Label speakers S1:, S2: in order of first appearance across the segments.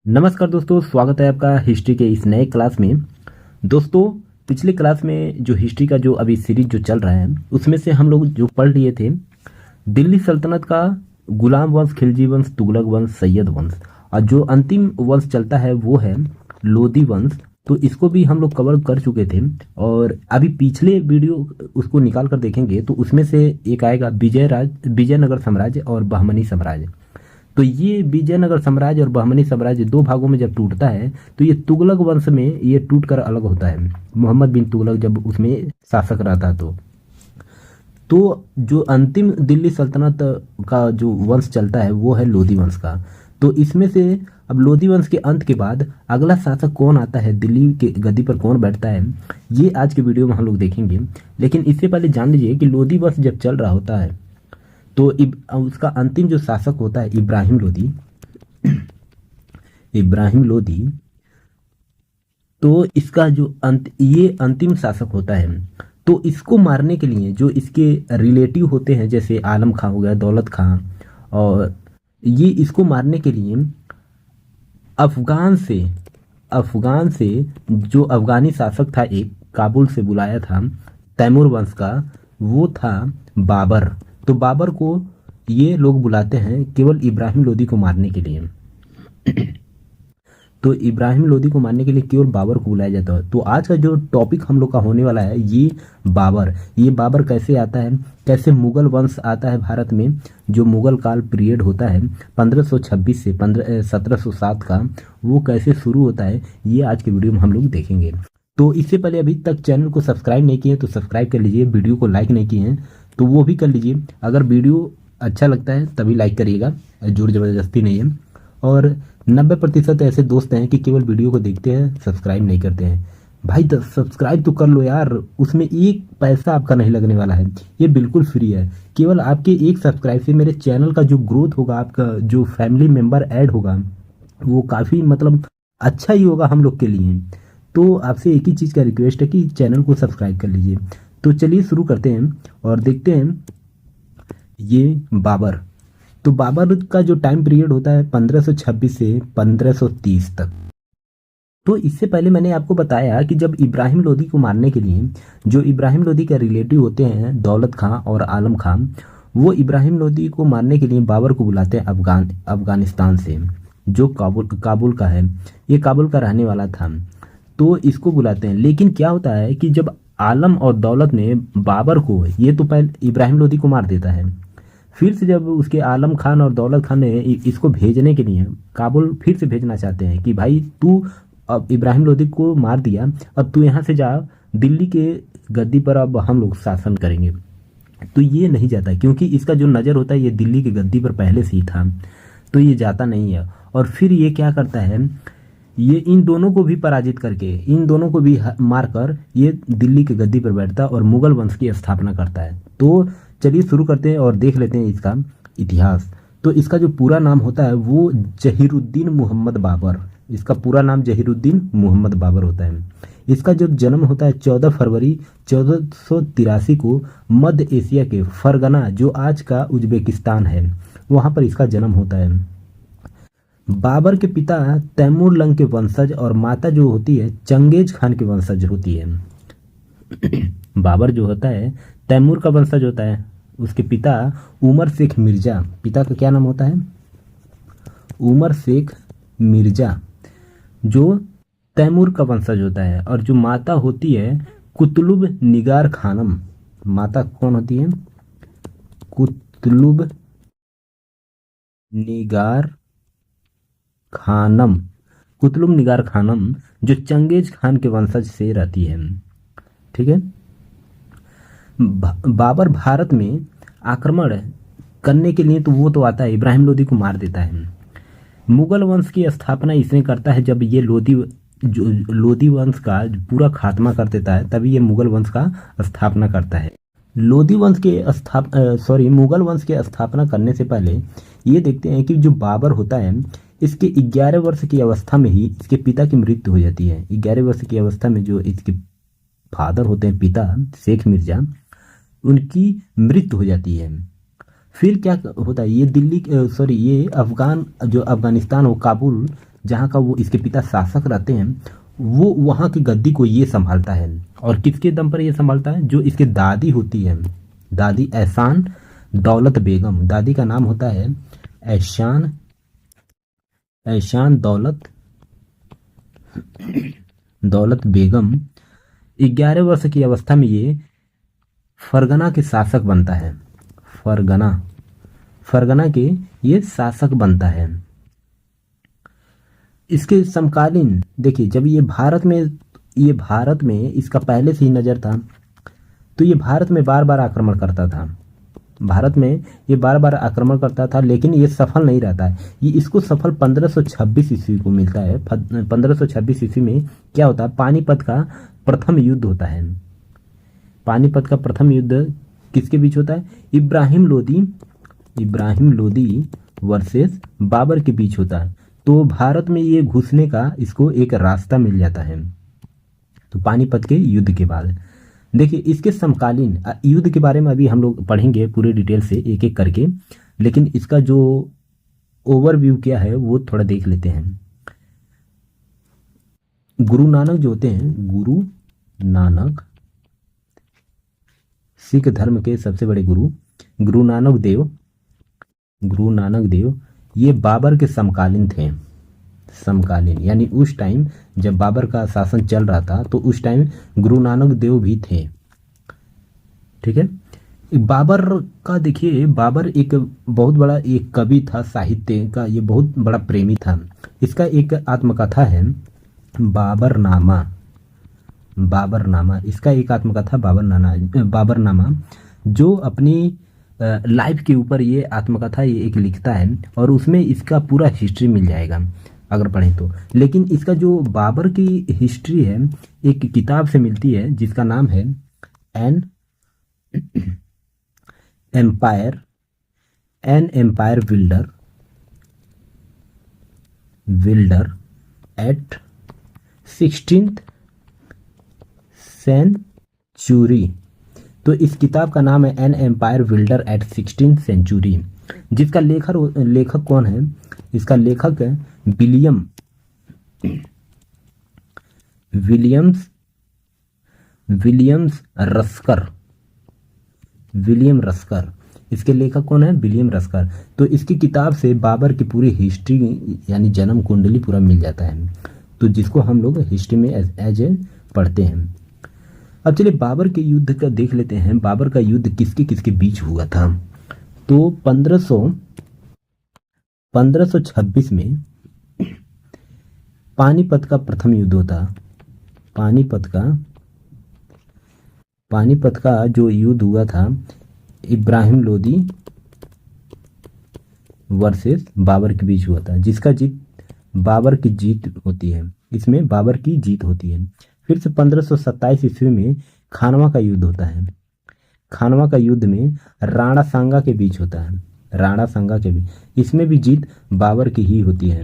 S1: नमस्कार दोस्तों, स्वागत है आपका हिस्ट्री के इस नए क्लास में। दोस्तों, पिछले क्लास में जो हिस्ट्री का जो अभी सीरीज जो चल रहा है उसमें से हम लोग जो पढ़ लिए थे दिल्ली सल्तनत का गुलाम वंश, खिलजी वंश, तुगलक वंश, सैयद वंश, और जो अंतिम वंश चलता है वो है लोधी वंश। तो इसको भी हम लोग कवर कर चुके थे और अभी पिछले वीडियो उसको निकाल कर देखेंगे तो उसमें से एक आएगा विजयनगर साम्राज्य और बहमनी साम्राज्य। तो ये विजयनगर साम्राज्य और बहमनी साम्राज्य दो भागों में जब टूटता है तो ये तुगलक वंश में ये टूट कर अलग होता है। मोहम्मद बिन तुगलक जब उसमें शासक रहता तो जो अंतिम दिल्ली सल्तनत का जो वंश चलता है वो है लोधी वंश का। तो इसमें से अब लोधी वंश के अंत के बाद अगला शासक कौन आता है, दिल्ली के गद्दी पर कौन बैठता है, ये आज के वीडियो में हम लोग देखेंगे। लेकिन इससे पहले जान लीजिए कि लोधी वंश जब चल रहा होता है तो उसका अंतिम जो शासक होता है इब्राहिम लोधी। इब्राहिम लोधी, तो इसका जो ये अंतिम शासक होता है। तो इसको मारने के लिए जो इसके रिलेटिव होते हैं जैसे आलम खां हो गया, दौलत खां, और ये इसको मारने के लिए अफगान से जो अफगानी शासक था एक काबुल से बुलाया था तैमूर वंश का, वो था बाबर। तो बाबर को ये लोग बुलाते हैं केवल इब्राहिम लोधी को मारने के लिए। तो इब्राहिम लोधी को मारने के लिए केवल बाबर को बुलाया जाता है। तो आज का जो टॉपिक हम लोग का होने वाला है ये बाबर कैसे आता है, कैसे मुगल वंश आता है भारत में। जो मुगल काल पीरियड होता है 1526 से 1707 का, वो कैसे शुरू होता है ये आज के वीडियो में हम लोग देखेंगे। तो इससे पहले अभी तक चैनल को सब्सक्राइब नहीं किए तो सब्सक्राइब कर लीजिए, वीडियो को लाइक नहीं किए हैं तो वो भी कर लीजिए। अगर वीडियो अच्छा लगता है तभी लाइक करिएगा, जोर ज़बरदस्ती नहीं है। और 90% ऐसे दोस्त हैं कि केवल वीडियो को देखते हैं, सब्सक्राइब नहीं करते हैं। भाई सब्सक्राइब तो कर लो यार, उसमें एक पैसा आपका नहीं लगने वाला है, ये बिल्कुल फ्री है। केवल आपके एक सब्सक्राइब से मेरे चैनल का जो ग्रोथ होगा, आपका जो फैमिली मेम्बर ऐड होगा वो काफ़ी मतलब अच्छा ही होगा हम लोग के लिए। तो आपसे एक ही चीज़ का रिक्वेस्ट है कि चैनल को सब्सक्राइब कर लीजिए। तो चलिए शुरू करते हैं और देखते हैं ये बाबर। तो बाबर का जो टाइम पीरियड होता है 1526 से 1530 तक। तो इससे पहले मैंने आपको बताया कि जब इब्राहिम लोधी को मारने के लिए जो इब्राहिम लोधी के रिलेटिव होते हैं दौलत खां और आलम खां, वो इब्राहिम लोधी को मारने के लिए बाबर को बुलाते हैं अफगानिस्तान से, जो काबुल का है। ये काबुल का रहने वाला था, तो इसको बुलाते हैं। लेकिन क्या होता है कि जब आलम और दौलत ने बाबर को, ये तो पहले इब्राहिम लोधी को मार देता है, फिर से जब उसके आलम खान और दौलत खान ने इसको भेजने के लिए काबुल फिर से भेजना चाहते हैं कि भाई तू अब इब्राहिम लोधी को मार दिया, अब तू यहाँ से जा, दिल्ली के गद्दी पर अब हम लोग शासन करेंगे। तो ये नहीं जाता क्योंकि इसका जो नज़र होता है ये दिल्ली की गद्दी पर पहले से ही था, तो ये जाता नहीं है। और फिर ये क्या करता है, ये इन दोनों को भी पराजित करके, इन दोनों को भी मारकर ये दिल्ली की गद्दी पर बैठता है और मुगल वंश की स्थापना करता है। तो चलिए शुरू करते हैं और देख लेते हैं इसका इतिहास। तो इसका जो पूरा नाम होता है वो जहीरुद्दीन मोहम्मद बाबर, इसका पूरा नाम जहीरुद्दीन मोहम्मद बाबर होता है। इसका जब जन्म होता है 14 फरवरी 1483 को मध्य एशिया के फरगना, जो आज का उज्बेकिस्तान है, वहाँ पर इसका जन्म होता है। बाबर के पिता तैमूर लंग के वंशज और माता जो होती है चंगेज खान के वंशज होती है। बाबर जो होता है तैमूर का वंशज होता है, उसके पिता उमर शेख मिर्जा, पिता का क्या नाम होता है, उमर शेख मिर्जा, जो तैमूर का वंशज होता है। और जो माता होती है कुतलुब निगार खानम, माता कौन होती है, कुतलुब निगार खानम, कुतलुब निगार खानम, जो चंगेज खान के वंशज से रहती है। ठीक है। बाबर भारत में आक्रमण करने के लिए तो वो तो आता है, इब्राहिम लोधी को मार देता है। मुगल वंश की स्थापना इसने करता है जब ये लोधी वंश का पूरा खात्मा कर देता है, तभी ये मुगल वंश का स्थापना करता है। मुगल वंश के स्थापना करने से पहले ये देखते हैं कि जो बाबर होता है इसके 11 वर्ष की अवस्था में ही इसके पिता की मृत्यु हो जाती है। 11 वर्ष की अवस्था में जो इसके फादर होते हैं, पिता शेख मिर्जा, उनकी मृत्यु हो जाती है। फिर क्या होता है, ये अफगानिस्तान हो, काबुल जहाँ का वो इसके पिता शासक रहते हैं, वो वहाँ की गद्दी को ये संभालता है। और किसके दम पर ये संभालता है? जो इसके दादी होती है, दादी एहसान दौलत बेगम, दादी का नाम होता है एहसान एहसान दौलत बेगम। 11 वर्ष की अवस्था में ये फरगना के शासक बनता है। फरगना फरगना के ये शासक बनता है। इसके समकालीन देखिए, जब ये भारत में इसका पहले से ही नज़र था, तो ये भारत में बार बार आक्रमण करता था। भारत में ये बार बार आक्रमण करता था, लेकिन ये सफल नहीं रहता है। ये इसको सफल 1526 ईस्वी को मिलता है। 1526 ईस्वी में क्या होता है? पानीपत का प्रथम युद्ध होता है। पानीपत का प्रथम युद्ध किसके बीच होता है? इब्राहिम लोदी वर्सेस बाबर के बीच होता है। तो भारत में ये घुसने का इसको एक रास्ता मिल जाता है। तो पानीपत के युद्ध के बाद देखिए, इसके समकालीन युद्ध के बारे में अभी हम लोग पढ़ेंगे पूरे डिटेल से एक एक करके, लेकिन इसका जो ओवरव्यू क्या है वो थोड़ा देख लेते हैं। गुरु नानक जो होते हैं, गुरु नानक सिख धर्म के सबसे बड़े गुरु, गुरु नानक देव ये बाबर के समकालीन थे। समकालीन यानी उस टाइम जब बाबर का शासन चल रहा था, तो उस टाइम गुरु नानक देव भी थे। ठीक है। बाबर का देखिए, बाबर एक बहुत बड़ा एक कवि था, साहित्य का ये बहुत बड़ा प्रेमी था। इसका एक आत्मकथा है बाबरनामा। इसका एक आत्मकथा बाबरनामा, जो अपनी लाइफ के ऊपर ये आत्मकथा ये एक लिखता है, और उसमें इसका पूरा हिस्ट्री मिल जाएगा अगर पढ़ें तो। लेकिन इसका जो बाबर की हिस्ट्री है एक किताब से मिलती है, जिसका नाम है an empire builder at 16th century. तो इस किताब का नाम है an empire builder at 16th century. जिसका लेखक कौन है? इसका लेखक है विलियम रस्कर। इसके लेखक कौन है? विलियम रस्कर। तो इसकी किताब से बाबर की पूरी हिस्ट्री यानी जन्म कुंडली पूरा मिल जाता है, तो जिसको हम लोग हिस्ट्री में एज ए पढ़ते हैं। अब चलिए बाबर के युद्ध का देख लेते हैं। बाबर का युद्ध किसके किसके बीच हुआ था? तो 1526 में पानीपत का प्रथम युद्ध होता। पानीपत का जो युद्ध हुआ था, इब्राहिम लोदी वर्सेस बाबर के बीच हुआ था, जिसका जीत बाबर की जीत होती है। इसमें बाबर की जीत होती है। फिर से 1527 ईस्वी में खानवा का युद्ध होता है। खानवा का युद्ध में राणा सांगा के बीच होता है। इसमें भी जीत बाबर की ही होती है।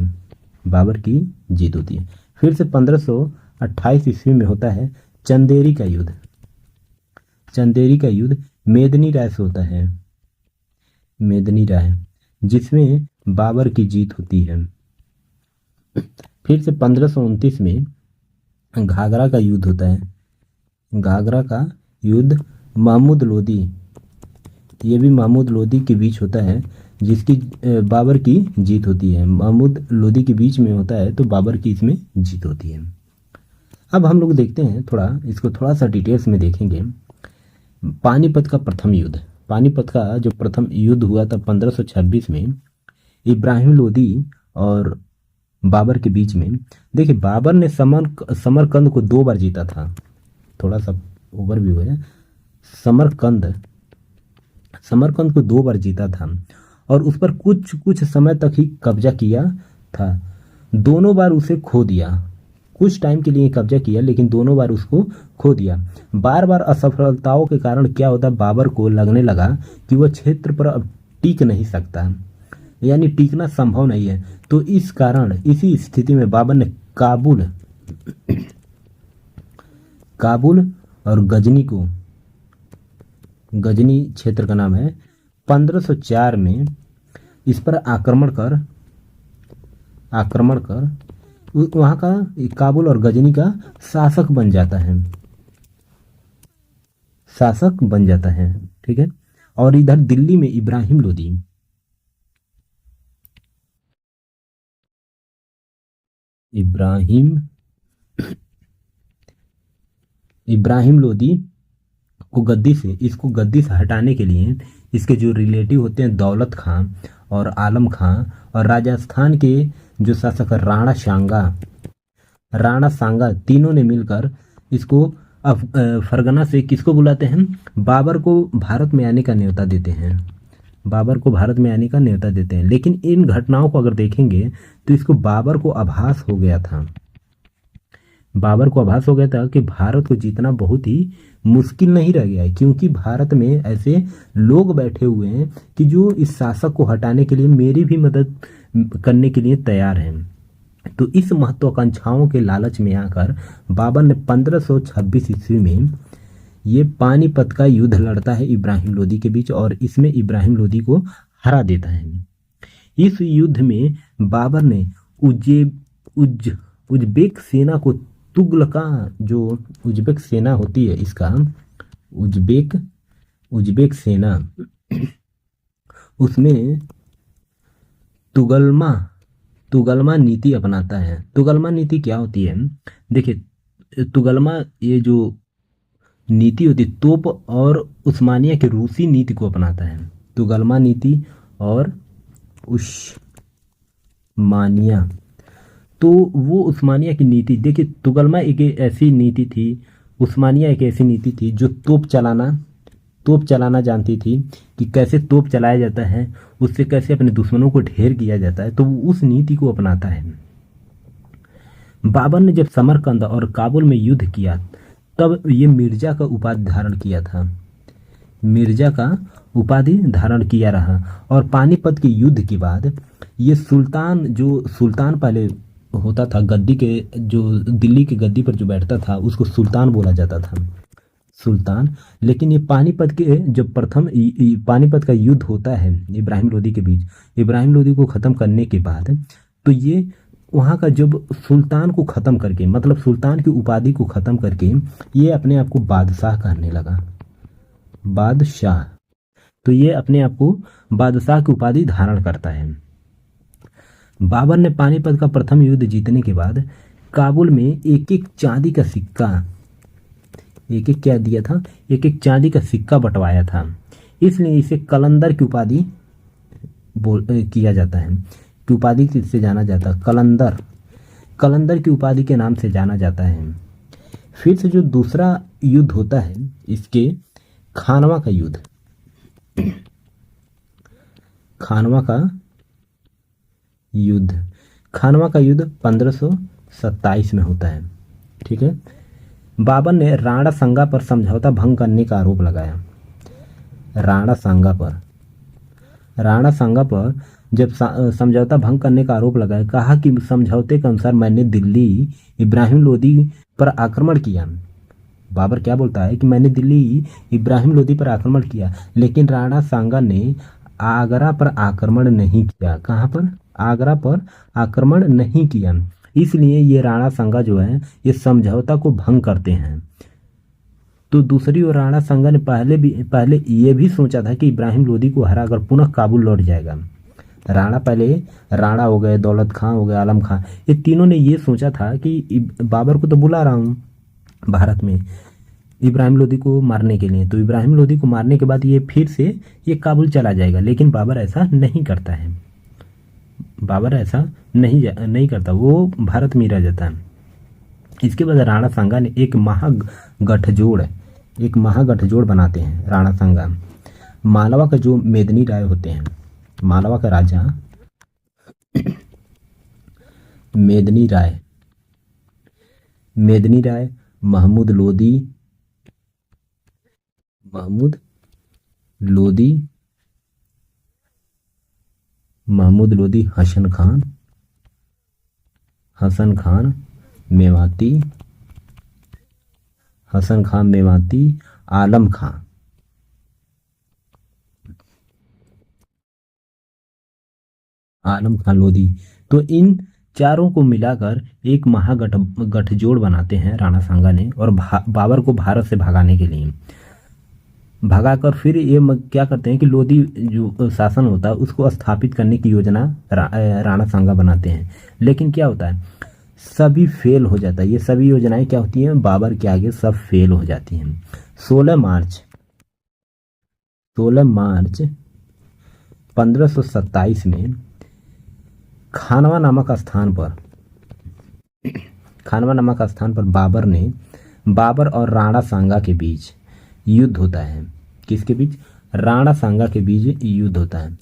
S1: फिर से 1528 ईस्वी में होता है चंदेरी का युद्ध मेदिनी राय से होता है। जिसमें बाबर की जीत होती है। फिर से 1529 में घाघरा का युद्ध होता है। घाघरा का युद्ध महमूद लोदी, ये भी महमूद लोदी के बीच होता है, जिसकी बाबर की जीत होती है। महमूद लोदी के बीच में होता है, तो बाबर की इसमें जीत होती है। अब हम लोग देखते हैं इसको थोड़ा सा डिटेल्स में देखेंगे। पानीपत का प्रथम युद्ध, पानीपत का जो प्रथम युद्ध हुआ था 1526 में इब्राहिम लोदी और बाबर के बीच में। देखिए, बाबर ने समरकंद को 2 बार जीता था। थोड़ा सा ओवरव्यू है। समरकंद को 2 बार जीता था, और उस पर कुछ समय तक ही कब्जा किया था। दोनों बार उसे खो दिया। कुछ टाइम के लिए कब्जा किया, लेकिन दोनों बार उसको खो दिया। बार बार असफलताओं के कारण क्या होता, बाबर को लगने लगा कि वह क्षेत्र पर अब टिक नहीं सकता, यानी टिकना संभव नहीं है। तो इस कारण इसी स्थिति में बाबर ने काबुल और गजनी क्षेत्र का नाम है, 1504 में इस पर आक्रमण कर वहाँ का काबुल और गजनी का शासक बन जाता है, शासक बन जाता है। ठीक है। और इधर दिल्ली में इब्राहिम लोदी, इब्राहिम इब्राहिम लोदी को गद्दी से हटाने के लिए इसके जो रिलेटिव होते हैं दौलत खां और आलम खां, और राजस्थान के जो शासक राणा सांगा तीनों ने मिलकर इसको फरगना से किसको बुलाते हैं, बाबर को भारत में आने का न्योता देते हैं, बाबर को भारत में आने का न्योता देते हैं। लेकिन इन घटनाओं को अगर देखेंगे तो इसको बाबर को आभास हो गया था, बाबर को आभास हो गया था कि भारत को जीतना बहुत ही मुश्किल नहीं रह गया है, क्योंकि भारत में ऐसे लोग बैठे हुए हैं कि जो इस शासक को हटाने के लिए मेरी भी मदद करने के लिए तैयार हैं। तो इस महत्वाकांक्षाओं के लालच में आकर बाबर ने 1526 ईस्वी में ये पानीपत का युद्ध लड़ता है इब्राहिम लोदी के बीच, और इसमें इब्राहिम लोदी को हरा देता है। इस युद्ध में बाबर ने उज्बेक सेना को तुगलका, जो उज्बेक सेना होती है इसका उज्बेक उज्बेक सेना, उसमें तुगलमा तुगलमा नीति अपनाता है। तुगलमा नीति क्या होती है, देखिए तुगलमा ये जो नीति होती है तोप और उस्मानिया के रूसी नीति को अपनाता है, तुगलमा नीति और उस्मानिया। तो वो उस्मानिया की नीति, देखिए तुगलमा एक ऐसी नीति थी, उस्मानिया एक ऐसी नीति थी जो तोप चलाना जानती थी कि कैसे तोप चलाया जाता है, उससे कैसे अपने दुश्मनों को ढेर किया जाता है, तो वो उस नीति को अपनाता है। बाबर ने जब समरकंद और काबुल में युद्ध किया तब ये मिर्जा का उपाधि धारण किया था, मिर्जा का उपाधि धारण किया रहा। और पानीपत के युद्ध के बाद ये सुल्तान पहले होता था, गद्दी के जो दिल्ली की गद्दी पर जो बैठता था उसको सुल्तान बोला जाता था, सुल्तान। लेकिन ये पानीपत के जब प्रथम पानीपत का युद्ध होता है इब्राहिम लोदी के बीच, इब्राहिम लोदी को ख़त्म करने के बाद तो ये वहाँ का जब सुल्तान को ख़त्म करके, मतलब सुल्तान की उपाधि को ख़त्म करके ये अपने आप को बादशाह कहने लगा, बादशाह। तो ये अपने आप को बादशाह की उपाधि धारण करता है। बाबर ने पानीपत का प्रथम युद्ध जीतने के बाद काबुल में एक एक चांदी का सिक्का, एक एक क्या दिया था, एक एक चांदी का सिक्का बंटवाया था, इसलिए इसे कलंदर की उपाधि किया जाता है, की उपाधि से जाना जाता है, कलंदर की उपाधि के नाम से जाना जाता है। फिर से जो दूसरा युद्ध होता है इसके खानवा का युद्ध, खानवा का युद्ध 1527 में होता है। ठीक है। बाबर ने राणा सांगा पर समझौता भंग करने का आरोप लगाया, राणा सांगा पर जब समझौता भंग करने का आरोप लगाया, कहा कि समझौते के अनुसार मैंने दिल्ली इब्राहिम लोदी पर आक्रमण किया। बाबर क्या बोलता है कि मैंने दिल्ली इब्राहिम लोदी पर आक्रमण किया, लेकिन राणा सांगा ने आगरा पर आक्रमण नहीं किया। कहाँ पर? आगरा पर आक्रमण नहीं किया। इसलिए ये राणा सांगा जो है ये समझौता को भंग करते हैं। तो दूसरी ओर राणा सांगा ने पहले ये भी सोचा था कि इब्राहिम लोदी को हराकर पुनः काबुल लौट जाएगा। राणा हो गए, दौलत खां हो गए, आलम खां, ये तीनों ने ये सोचा था कि बाबर को तो बुला रहा हूँ भारत में इब्राहिम लोदी को मारने के लिए, तो इब्राहिम लोदी को मारने के बाद ये फिर से ये काबुल चला जाएगा। लेकिन बाबर ऐसा नहीं करता है, बाबर ऐसा नहीं करता, वो भारत में रह जाता है। इसके बाद राणा सांगा ने एक महागठजोड़ बनाते हैं। राणा सांगा मालवा का जो मेदिनी राय होते हैं, मालवा का राजा मेदिनी राय, महमूद लोदी, हसन खान मेवाती, आलम खान लोदी। तो इन चारों को मिलाकर एक गठजोड़ बनाते हैं राणा सांगा ने, और बाबर को भारत से भगाने के लिए भगाकर फिर ये क्या करते हैं कि लोधी जो शासन होता है उसको स्थापित करने की योजना राणा सांगा बनाते हैं। लेकिन क्या होता है, सभी फेल हो जाता है। ये सभी योजनाएं क्या होती हैं, बाबर के आगे सब फेल हो जाती हैं। 16 मार्च 1527 में खानवा नामक स्थान पर बाबर और राणा सांगा के बीच युद्ध होता है। किसके बीच? राणा सांगा के बीच युद्ध होता है।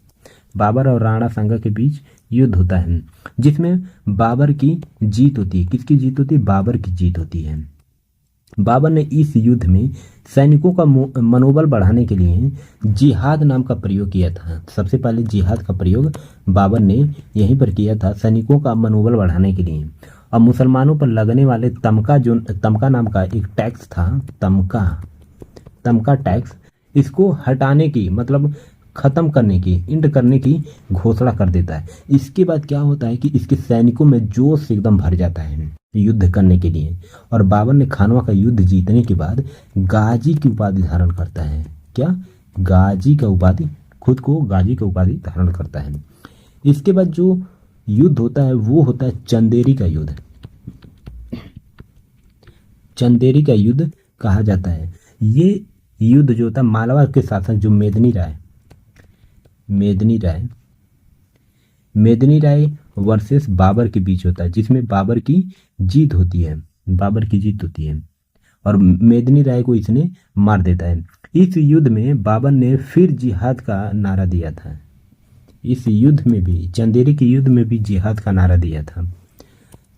S1: बाबर और राणा सांगा के बीच युद्ध होता है, जिसमें बाबर की जीत होती है। किसकी जीत होती है? बाबर की जीत होती है। बाबर ने इस युद्ध में सैनिकों का मनोबल बढ़ाने के लिए जिहाद नाम का प्रयोग किया था। सबसे पहले जिहाद का प्रयोग बाबर ने यहीं पर किया था, सैनिकों का मनोबल बढ़ाने के लिए। और मुसलमानों पर लगने वाले तमका नाम का एक टैक्स था, तमका टैक्स, इसको हटाने की मतलब खत्म करने की, इंड करने की घोषणा कर देता है। इसके बाद क्या होता है कि इसके सैनिकों में जोश एकदम भर जाता है युद्ध करने के लिए, और बाबर ने खानवा का युद्ध जीतने के बाद गाजी की उपाधि धारण करता है। क्या? गाजी का उपाधि, खुद को गाजी का उपाधि धारण करता है। इसके बाद जो युद्ध होता है वो होता है चंदेरी का युद्ध। चंदेरी का युद्ध कहा जाता है। ये युद्ध जो होता है मालवा के शासक जो मेदिनी राय वर्सेस बाबर के बीच होता है, जिसमें बाबर की जीत होती है और मेदिनी राय को इसने मार देता है। इस युद्ध में बाबर ने फिर जिहाद का नारा दिया था। इस युद्ध में भी, चंदेरी के युद्ध में भी जिहाद का नारा दिया था।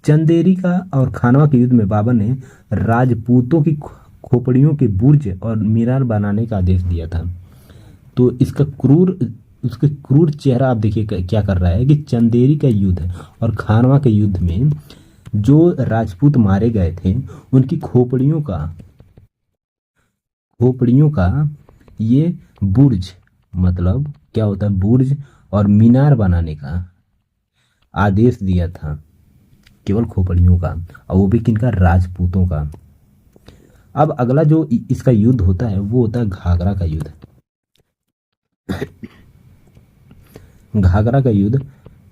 S1: चंदेरी का और खानवा के युद्ध में बाबर ने राजपूतों की खोपड़ियों के बुर्ज और मीनार बनाने का आदेश दिया था। तो उसका क्रूर चेहरा आप देखिए क्या कर रहा है कि चंदेरी का युद्ध और खानवा के युद्ध में जो राजपूत मारे गए थे उनकी खोपड़ियों का ये बुर्ज, मतलब क्या होता है, बुर्ज और मीनार बनाने का आदेश दिया था, केवल खोपड़ियों का, और वो भी किनका? राजपूतों का। अब अगला जो इसका युद्ध होता है वो होता है घाघरा का युद्ध। घाघरा का युद्ध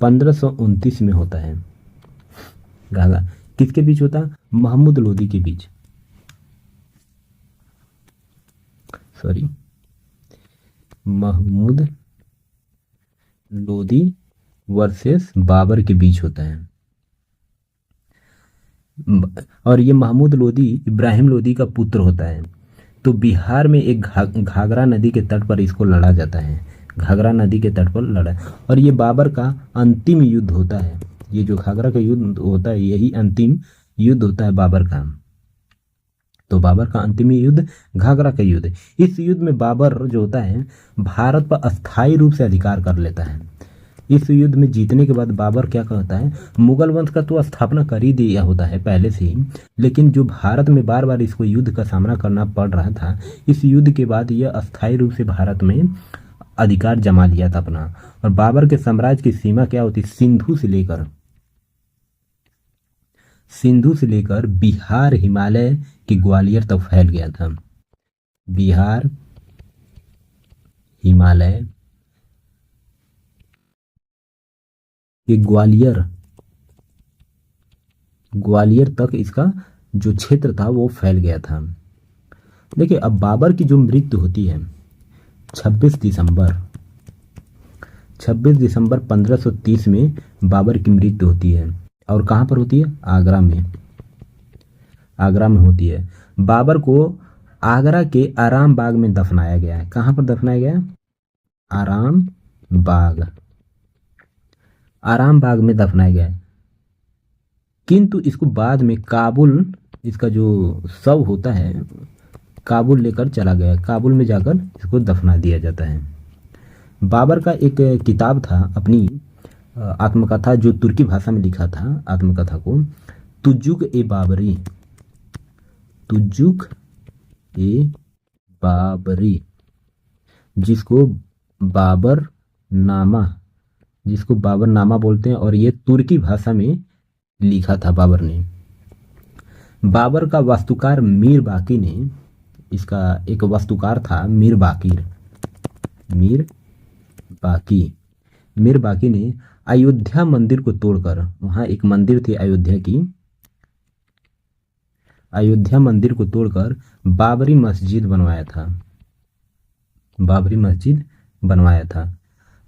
S1: 1529 में होता है। घाघरा किसके बीच होता है? महमूद लोदी के बीच। महमूद लोदी वर्सेस बाबर के बीच होता है। और ये महमूद लोदी इब्राहिम लोदी का पुत्र होता है। तो बिहार में एक घाघरा नदी के तट पर इसको लड़ा जाता है। घाघरा नदी के तट पर लड़ा, और ये बाबर का अंतिम युद्ध होता है। ये जो घाघरा का युद्ध होता है यही अंतिम युद्ध होता है बाबर का। तो बाबर का अंतिम युद्ध घाघरा का युद्ध। इस युद्ध में बाबर जो होता है भारत पर अस्थायी रूप से अधिकार कर लेता है। इस युद्ध में जीतने के बाद बाबर क्या कहता है, मुगल वंश का तो स्थापना कर ही दिया होता है पहले से ही, लेकिन जो भारत में बार बार इसको युद्ध का सामना करना पड़ रहा था, इस युद्ध के बाद यह अस्थायी रूप से भारत में अधिकार जमा लिया था अपना। और बाबर के साम्राज्य की सीमा क्या होती? सिंधु से लेकर बिहार हिमालय के ग्वालियर तक फैल गया था। बिहार हिमालय के ग्वालियर तक इसका जो क्षेत्र था वो फैल गया था। देखिए, अब बाबर की जो मृत्यु होती है 26 दिसंबर 1530 में बाबर की मृत्यु होती है। और कहाँ पर होती है? आगरा में होती है। बाबर को आगरा के आराम बाग में दफनाया गया है। कहाँ पर दफनाया गया? आराम बाग में दफनाया गया है। किंतु इसको बाद में काबुल, इसका जो शव होता है काबुल लेकर चला गया। काबुल में जाकर इसको दफना दिया जाता है। बाबर का एक किताब था, अपनी आत्मकथा, जो तुर्की भाषा में लिखा था आत्मकथा को, तुजुक ए बाबरी, जिसको बाबरनामा बोलते हैं, और ये तुर्की भाषा में लिखा था बाबर ने। बाबर का वास्तुकार मीर बाकी ने, इसका एक वास्तुकार था मीर बाकिर, मीर बाकी, मीर बाकी ने अयोध्या मंदिर को तोड़कर, वहां एक मंदिर थी अयोध्या की, अयोध्या मंदिर को तोड़कर बाबरी मस्जिद बनवाया था, बाबरी मस्जिद बनवाया था।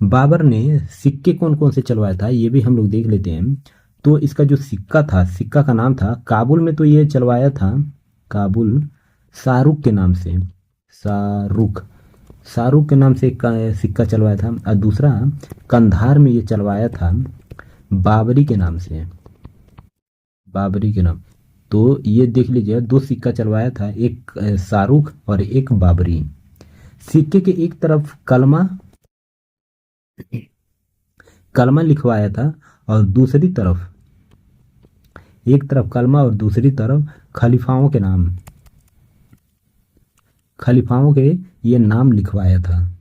S1: बाबर ने सिक्के कौन कौन से चलवाया था ये भी हम लोग देख लेते हैं। तो इसका जो सिक्का था, सिक्का का नाम था, काबुल में तो ये चलवाया था, काबुल शाहरुख के नाम से, शाहरुख, शाहरुख के नाम से एक सिक्का चलवाया था, और दूसरा कंधार में ये चलवाया था बाबरी के नाम से, बाबरी के नाम। तो ये देख लीजिए, दो सिक्का चलवाया था, एक शाहरुख और एक बाबरी। सिक्के के एक तरफ कलमा, कलमा लिखवाया था, और दूसरी तरफ, एक तरफ कलमा और दूसरी तरफ खलीफाओं के नाम, खलीफाओं के ये नाम लिखवाया था।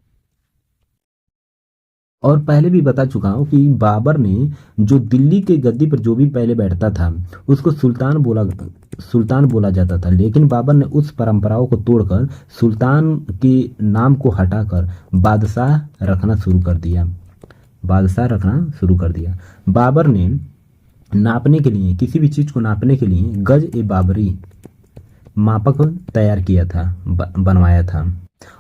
S1: और पहले भी बता चुका हूं कि बाबर ने जो दिल्ली के गद्दी पर जो भी पहले बैठता था उसको सुल्तान बोला जाता था, लेकिन बाबर ने उस परंपराओं को तोड़कर सुल्तान के नाम को हटाकर बादशाह रखना शुरू कर दिया, बादशाह रखना शुरू कर दिया। बाबर ने नापने के लिए, किसी भी चीज़ को नापने के लिए गज ए बाबरी मापक तैयार किया था, बनवाया था,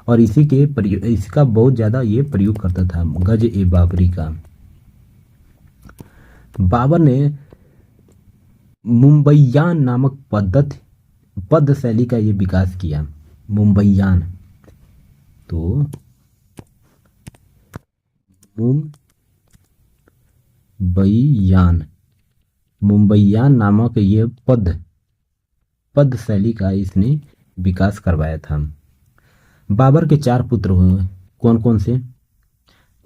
S1: और इसी के इसका बहुत ज़्यादा ये प्रयोग करता था, गज ए बाबरी का। बाबर ने मुंबईयान नामक पद शैली का ये विकास किया, मुंबईयान। तो मुंबईयान नामक ये पद शैली का इसने विकास करवाया था। बाबर के 4 पुत्र हुए, कौन कौन से?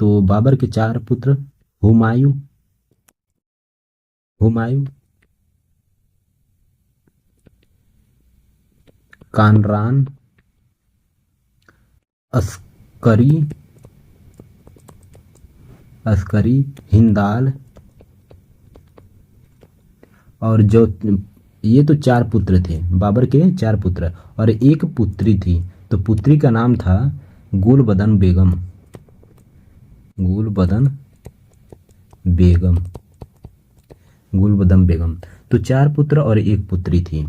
S1: तो बाबर के 4 पुत्र, हुमायूं, कानरान, अस्करी, हिंदाल, और जो ये तो 4 पुत्र थे, बाबर के 4 पुत्र, और एक पुत्री थी। तो पुत्री का नाम था गुलबदन बेगम, गुलबदन बेगम। तो 4 पुत्र और एक पुत्री थी।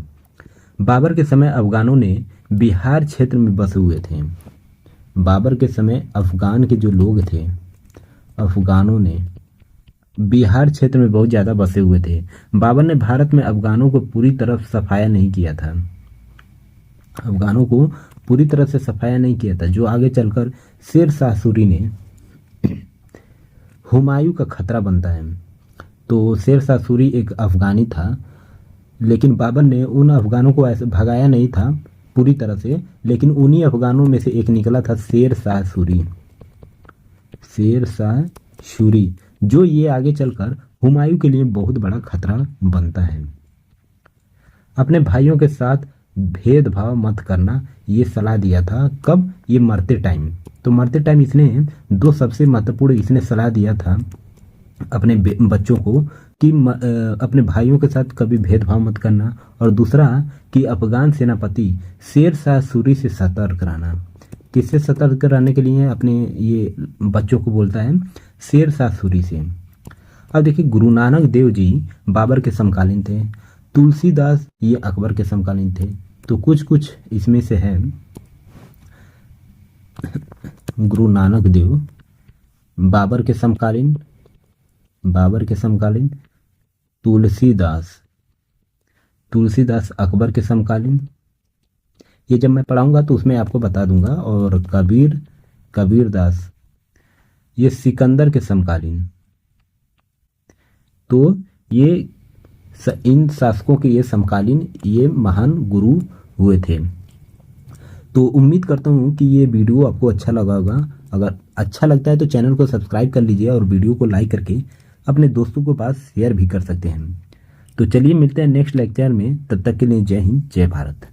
S1: बाबर के समय अफगानों ने बिहार क्षेत्र में बसे हुए थे। बाबर के समय अफगान के जो लोग थे, अफगानों ने बिहार क्षेत्र में बहुत ज़्यादा बसे हुए थे। बाबर ने भारत में अफगानों को पूरी तरह सफाया नहीं किया था, अफगानों को पूरी तरह से सफाया नहीं किया था, जो आगे चलकर शेर शाह सूरी ने हुमायूं का खतरा बनता है। तो शेर शाह सूरी एक अफगानी था, लेकिन बाबर ने उन अफगानों को ऐसे भगाया नहीं था पूरी तरह से, लेकिन उन्हीं अफगानों में से एक निकला था शेर शाह सूरी, जो ये आगे चलकर हुमायूं के लिए बहुत बड़ा खतरा बनता है। अपने भाइयों के साथ भेदभाव मत करना, ये सलाह दिया था। कब? ये मरते टाइम। तो मरते टाइम इसने 2 सबसे महत्वपूर्ण इसने सलाह दिया था अपने बच्चों को कि अपने भाइयों के साथ कभी भेदभाव मत करना, और दूसरा कि अफगान सेनापति शेर शाह सूरी से सतर्क रहना। किससे सतर्क रहने के लिए अपने ये बच्चों को बोलता है? शेर शाह सूरी से। अब देखिए, गुरु नानक देव जी बाबर के समकालीन थे, तुलसीदास ये अकबर के समकालीन थे। तो कुछ इसमें से है। गुरु नानक देव बाबर के समकालीन, तुलसीदास अकबर के समकालीन। ये जब मैं पढ़ाऊंगा तो उसमें आपको बता दूंगा। और कबीरदास ये सिकंदर के समकालीन। तो ये इन शासकों के ये समकालीन ये महान गुरु हुए थे। तो उम्मीद करता हूँ कि ये वीडियो आपको अच्छा लगा होगा। अगर अच्छा लगता है तो चैनल को सब्सक्राइब कर लीजिए और वीडियो को लाइक करके अपने दोस्तों के पास शेयर भी कर सकते हैं। तो चलिए मिलते हैं नेक्स्ट लेक्चर में, तब तक के लिए जय हिंद, जय भारत।